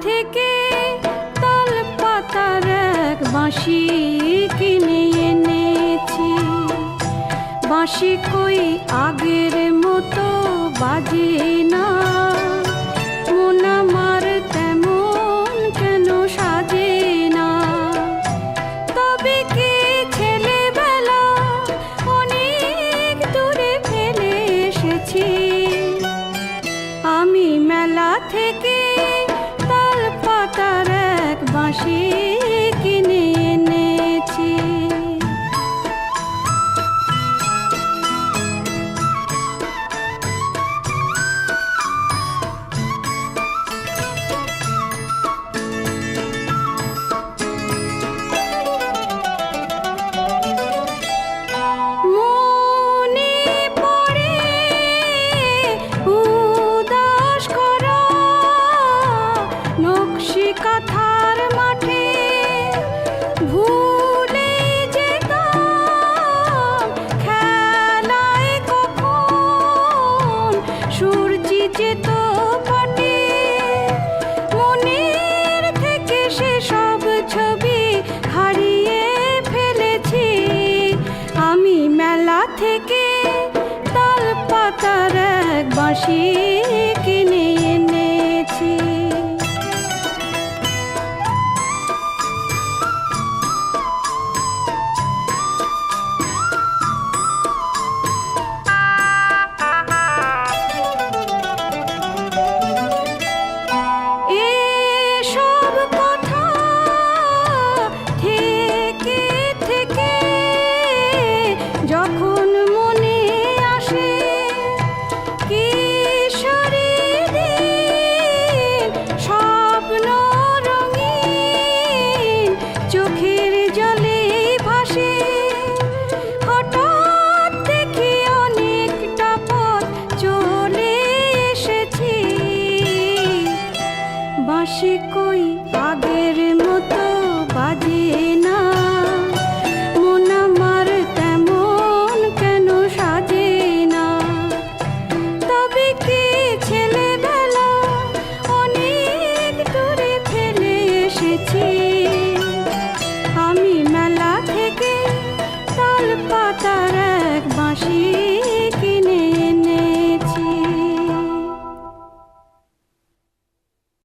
থেকে তাল পাতার এক বাঁশি কিনে এনেছি। বাঁশি কই আগের মতো বাজে না, মন আমার তেমন কেন সাজে না। তবে কি ছেলেবেলা অনেক দূরে ফেলে এসেছি। আমি মেলা থেকে তাল পাতার এক বাঁশি কিনে এনেছি। মনে পড়ে উদাস করা নকশি কাঁথার মাঠে, ভুলে যেতাম খেলায় কখন সূর্যি যেত পাটে। মনের থেকে সেসব ছবি হারিয়ে ফেলেছি। আমি মেলা থেকে তাল পাতার এক বাঁশি